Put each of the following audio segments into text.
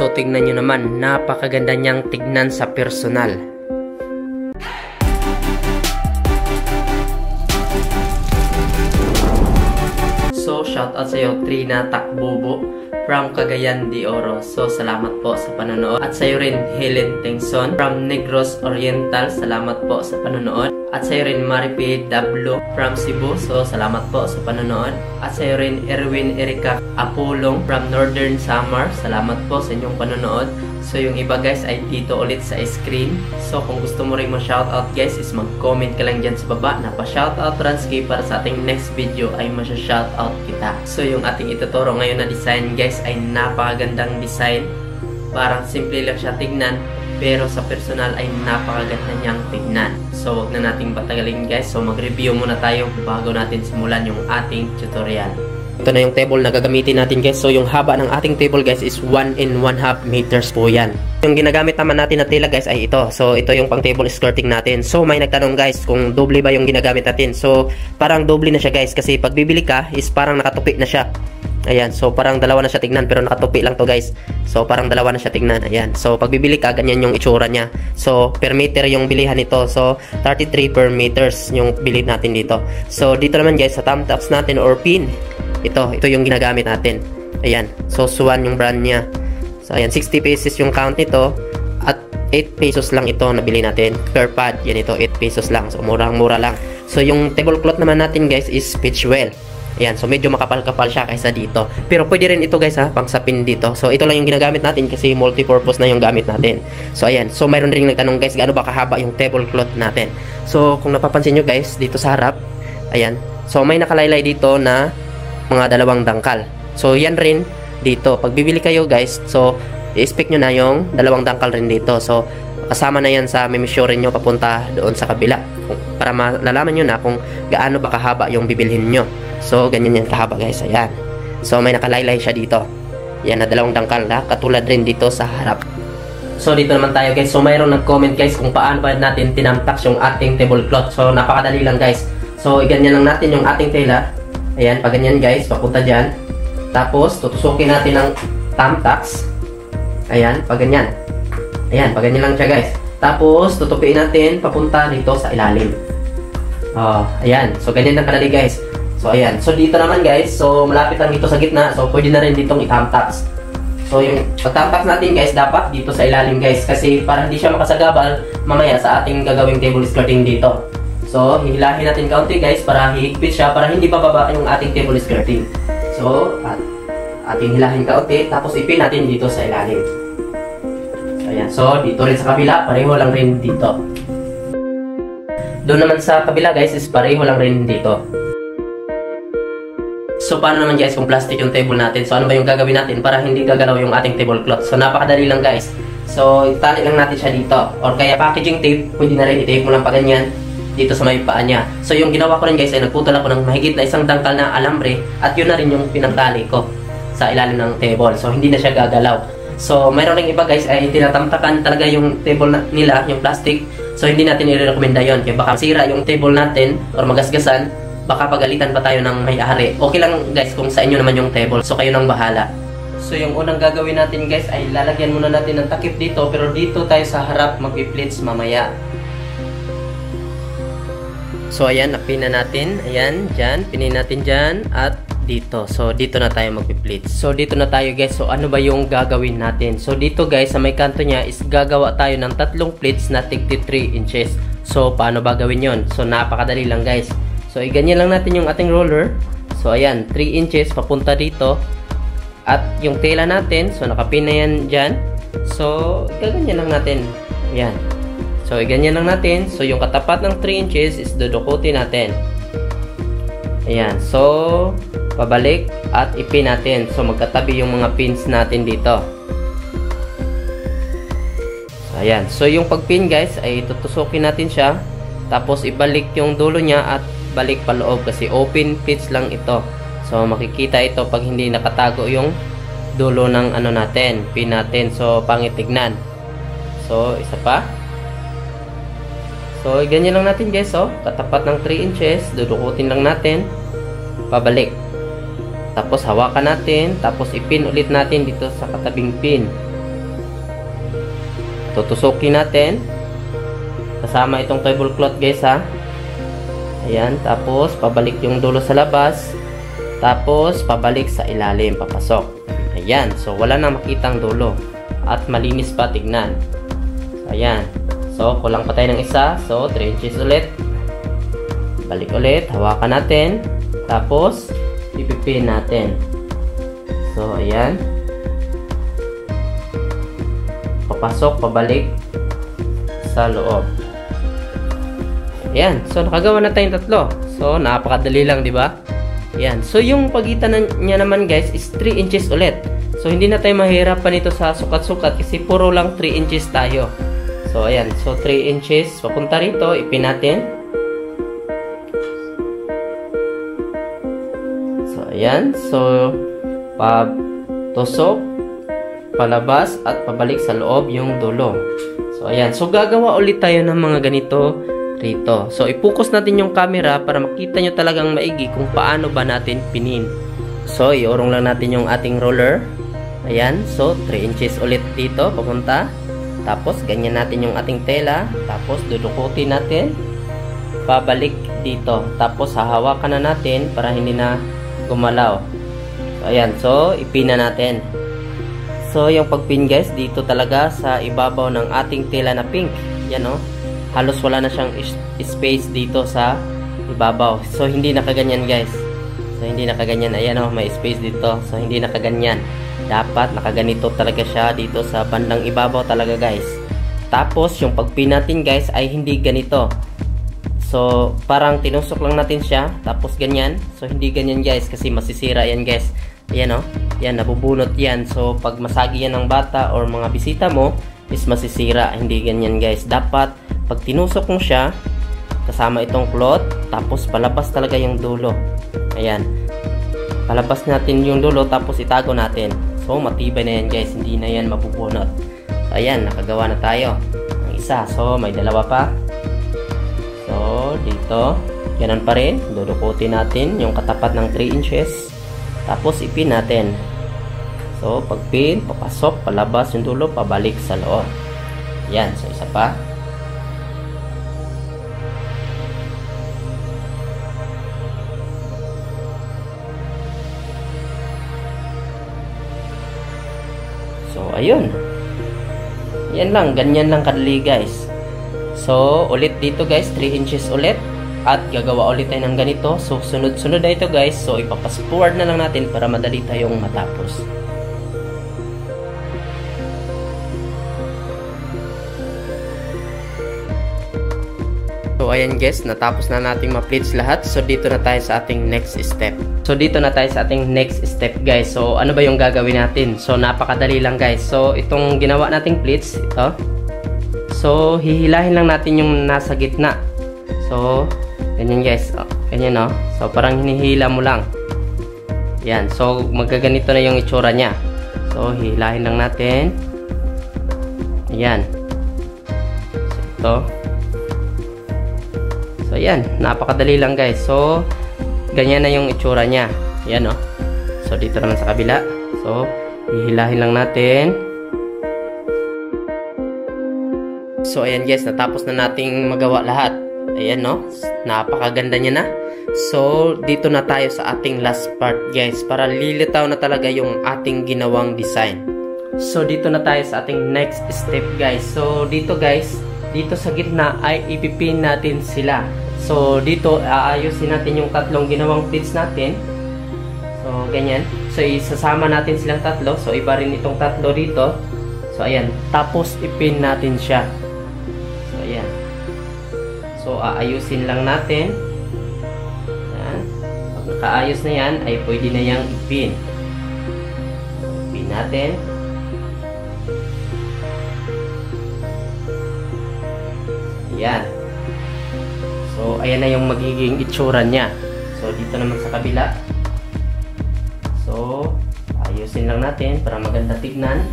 So tignan nyo naman, napakaganda niyang tignan sa personal. So shout out sa iyo Trina Takbobo from Cagayan de Oro. So salamat po sa panonood. At sa iyo rin Helen Tengson from Negros Oriental. Salamat po sa panonood. At sa iyo rin Maripi Dablo from Cebu. So salamat po sa panonood. At sa iyo rin Erwin Erika Apolong from Northern Samar. Salamat po sa inyong panonood. So yung iba guys ay dito ulit sa screen. So kung gusto mo rin ma-shoutout guys is mag-comment ka lang dyan sa baba na pa-shoutout Ransky para sa ating next video ay masya-shoutout kita. So yung ating ituturo ngayon na design guys ay napakagandang design. Parang simple lang siya tignan pero sa personal ay napakaganda niyang tignan. So wag na nating patagalin guys. So mag-review muna tayo bago natin simulan yung ating tutorial. Ito na yung table na gagamitin natin guys. So yung haba ng ating table guys is 1 1/2 meters po yan. Yung ginagamit naman natin na tela guys ay ito. So ito yung pang table skirting natin. So may nagtanong guys kung doble ba yung ginagamit natin. So parang doble na siya guys kasi pag bibili ka is parang nakatupi na siya. Ayan, so parang dalawa na siya tignan pero nakatupi lang to guys. So parang dalawa na siya tignan. Ayan, so pag bibili ka ganyan yung itsura niya. So per meter yung bilihan nito. So 33 per meters yung bilhin natin dito. So dito naman guys sa thumbtacks natin or pin. Ito yung ginagamit natin. Ayan, so Swan yung brand niya. So ayan, 60 pesos yung count nito at 8 pesos lang ito nabili natin. Per pad, yan ito, 8 pesos lang. So murang-mura lang. So yung tablecloth naman natin guys is Pitchwell. Ayan, so medyo makapal-kapal siya kaysa dito. Pero pwede rin ito guys ha, pang sapin dito. So ito lang yung ginagamit natin kasi multi-purpose na yung gamit natin. So ayan, so mayroon rin nagtanong guys, gaano ba kahaba yung tablecloth natin. So kung napapansin nyo guys, dito sa harap, ayan, so may nakalaylay dito na mga 2 dangkal. So yan rin dito. Pag bibili kayo guys, so i-expect nyo na yung 2 dangkal rin dito. So kasama na yan sa measure nyo papunta doon sa kabila. Para malalaman nyo na kung gaano ba kahaba yung bibilhin nyo. So ganyan yan kahaba guys. Ayan. So may nakalaylay siya dito. Yan na 2 dangkal na. Katulad rin dito sa harap. So dito naman tayo guys. So mayroong nag-comment guys kung paano ba natin tinamtax yung ating tablecloth. So napakadali lang guys. So iganyan lang natin yung ating tela. Ayan, pag ganyan guys, papunta dyan. Tapos, tutusukin natin ng thumbtacks. Ayan, pag ganyan. Ayan, pag ganyan lang siya guys. Tapos, tutupiin natin papunta dito sa ilalim. Ayan, so ganyan lang kadali guys. So ayan, so dito naman guys, so malapit lang dito sa gitna. So pwede na rin ditong i-thumbtacks. So yung pag-thumbtacks natin guys, dapat dito sa ilalim guys. Kasi para hindi siya makasagabal mamaya sa ating gagawing table skirting dito. So, hihilahin natin kaunti guys para hihigpit siya para hindi bababa yung ating table skirting. So, ating hilahin kaunti tapos ipin natin dito sa ilalim. So, ayan. So, dito rin sa kabila, pareho lang rin dito. Doon naman sa kabila guys is pareho lang rin dito. So, paano naman guys kung plastic yung table natin? So, ano ba yung gagawin natin para hindi gagalaw yung ating tablecloth? So, napakadali lang guys. So, itali lang natin siya dito. Or kaya packaging tape, pwede na rin i-tape mo lang pa ganyan dito sa may paa niya. So yung ginawa ko rin guys ay nagputol ako ng mahigit na 1 dangkal na alambre at yun na rin yung pinagtali ko sa ilalim ng table. So hindi na siya gagalaw. So mayroon ring iba guys ay tinatamtakan talaga yung table nila, yung plastic. So hindi natin i-recommenda yun. Kaya baka masira yung table natin or magasgasan, baka pagalitan pa tayo ng may-ari. Okay lang guys kung sa inyo naman yung table. So kayo nang bahala. So yung unang gagawin natin guys ay lalagyan muna natin ng takip dito pero dito tayo sa harap magpi-pleats mamaya. So ayan, napin na natin. Ayan, dyan. Pinin natin dyan. At dito. So dito na tayo magpi-pleats. So dito na tayo guys. So ano ba yung gagawin natin? So dito guys, sa may kanto niya is gagawa tayo ng 3 pleats na 33 inches. So paano ba gawin yon? So napakadali lang guys. So iganyan lang natin yung ating roller. So ayan, 3 inches papunta dito. At yung tela natin, so nakapin na yan dyan. So gaganyan lang natin. Ayan. So, ganyan lang natin. So, yung katapat ng 3 inches is dudukutin natin. Ayan. So, pabalik at ipin natin. So, magkatabi yung mga pins natin dito. So, ayan. So, yung pagpin guys ay tutusukin natin siya. Tapos, ibalik yung dulo niya at balik pa loob kasi open pins lang ito. So, makikita ito pag hindi nakatago yung dulo ng ano natin, pin natin. So, pangit tignan. So, isa pa. So, ganyan lang natin guys, oh. Katapat ng 3 inches, dudukutin lang natin, pabalik. Tapos, hawakan natin, tapos ipin ulit natin dito sa katabing pin. tutusukin natin. Kasama itong tablecloth guys ha. Ayan, tapos pabalik yung dulo sa labas. Tapos pabalik sa ilalim, papasok. Ayan, so wala na makitang dulo. At malinis pa tignan. So, ayan. So, kulang pa tayo ng isa. So, 3 inches ulit. Balik ulit, hawakan natin. Tapos, ipipin natin. So, ayan. Papasok, pabalik sa loob. Ayan. So, nakagawa na tayong tatlo. So, napakadali lang, di ba? Ayan. So, yung pagitan niya naman guys is 3 inches ulit. So, hindi na tayo mahirapan ito sa sukat-sukat kasi puro lang 3 inches tayo. So, ayan. So, 3 inches. Papunta rito, ipin natin. So, ayan. So, patusok, palabas, at pabalik sa loob yung dulo. So, ayan. So, gagawa ulit tayo ng mga ganito rito. So, i-focus natin yung camera para makita nyo talagang maigi kung paano ba natin pinin. So, iurong lang natin yung ating roller. Ayan. So, 3 inches ulit dito, papunta. Tapos, ganyan natin yung ating tela. Tapos, dudukutin natin. Pabalik dito. Tapos, hahawakan na natin para hindi na gumalaw. So, ayan. So, ipin na natin. So, yung pagpin guys, dito talaga sa ibabaw ng ating tela na pink. Yan o. Halos wala na siyang space dito sa ibabaw. So, hindi nakaganyan guys. So, hindi nakaganyan. Ayan o, may space dito. So, hindi nakaganyan. Dapat nakaganito talaga siya dito sa bandang ibabaw talaga guys. Tapos, yung pagpin natin guys ay hindi ganito. So, parang tinusok lang natin siya. Tapos, ganyan. So, hindi ganyan guys kasi masisira yan guys. Ayan o. Yan, nabubunot yan. So, pag masagi yan ng bata or mga bisita mo, is masisira. Hindi ganyan guys. Dapat, pag tinusok mo siya, kasama itong cloth, tapos palabas talaga yung dulo. Ayan. Palabas natin yung dulo, tapos itago natin. So, matibay na yan guys. Hindi na yan mabubunot. So, ayan, nakagawa na tayo. Ang isa. So, may dalawa pa. So, dito. Ganun pa rin. Dudukutin natin yung katapat ng 3 inches. Tapos, ipin natin. So, pagpin, papasok, palabas yung dulo, pabalik sa loob. Ayan. So, isa pa. So, ayun. Yan lang. Ganyan lang kadali guys. So, ulit dito guys. 3 inches ulit. At gagawa ulit tayo ng ganito. So, sunod-sunod na ito guys. So, ipapas-forward na lang natin para madali tayong matapos. So, ayan guys, natapos na nating ma-pleats lahat. So, dito na tayo sa ating next step. So, dito na tayo sa ating next step guys. So, ano ba yung gagawin natin? So, napakadali lang guys. So, itong ginawa nating pleats, ito. So, hihilahin lang natin yung nasa gitna. So, ganyan guys. Ganyan no. So, parang hinihila mo lang. Yan. So, magaganito na yung itsura niya. So, hihilahin lang natin. Ayan. So, ito. So, ayan. Napakadali lang guys. So, ganyan na yung itsura niya. Ayan, no? So, dito naman sa kabila. So, hihilahin lang natin. So, ayan guys. Natapos na nating magawa lahat. Ayan, no? Napakaganda niya na. So, dito na tayo sa ating last part guys. Para lilitaw na talaga yung ating ginawang design. So, dito na tayo sa ating next step guys. So, dito guys, dito sa gitna ay ipipin natin sila. So, dito aayusin natin yung tatlong ginawang pleats natin. So, ganyan. So, isasama natin silang tatlo. So, iba rin itong tatlo dito. So, ayan. Tapos, ipin natin siya. So, ayan. So, aayusin lang natin. Ayan. Pag nakaayos na yan, ay pwede na yang ipin. Ipin natin. Ayan. So, ayan na yung magiging itsura niya. So, dito naman sa kabila. So, ayusin lang natin para maganda tignan.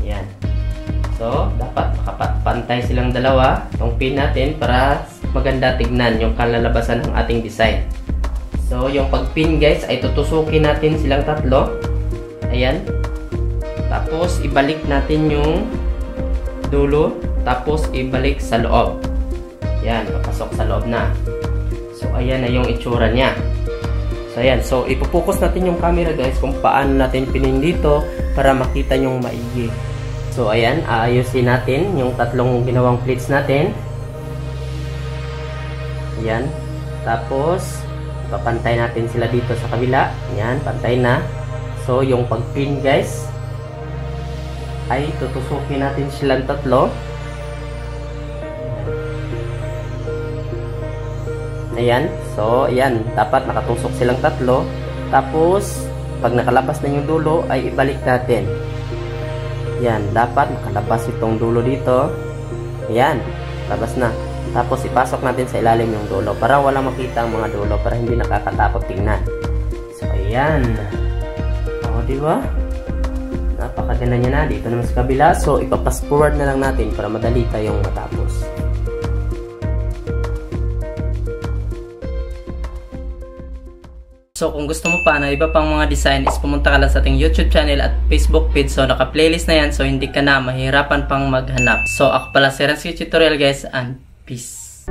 Ayan. So, dapat makapantay silang dalawa. Itong pin natin para maganda tignan yung kalalabasan ng ating design. So, yung pagpin guys ay tutusukin natin silang tatlo. Ayan. Tapos, ibalik natin yung dulo. Tapos, ibalik sa loob. Yan, papasok sa loob na. So, ayan na yung itsura niya. So, ayan. So, ipupokus natin yung camera guys kung paano natin pinin dito para makita yung maigi. So, ayan. Aayusin natin yung tatlong ginawang plates natin. Ayan. Tapos, papantay natin sila dito sa kabila. Ayan, pantay na. So, yung pagpin guys, ay tutusukin natin silang tatlo. Ayan. So, ayan. Dapat nakatusok silang tatlo. Tapos, pag nakalabas na yung dulo, ay ibalik natin. Ayan. Dapat nakalabas itong dulo dito. Ayan. Labas na. Tapos, ipasok natin sa ilalim yung dulo para wala makita ang mga dulo, para hindi nakakatakot tingnan. So, ayan. O, diba? Napakaganda niya na. Dito naman sa kabila. So, ipapass forward na lang natin para madali tayong matapos. So, kung gusto mo pa na iba pang mga design is pumunta ka lang sa ating YouTube channel at Facebook page. So, naka-playlist na yan. So, hindi ka na mahirapan pang maghanap. So, ako pala si Renski Tutorial guys, and peace.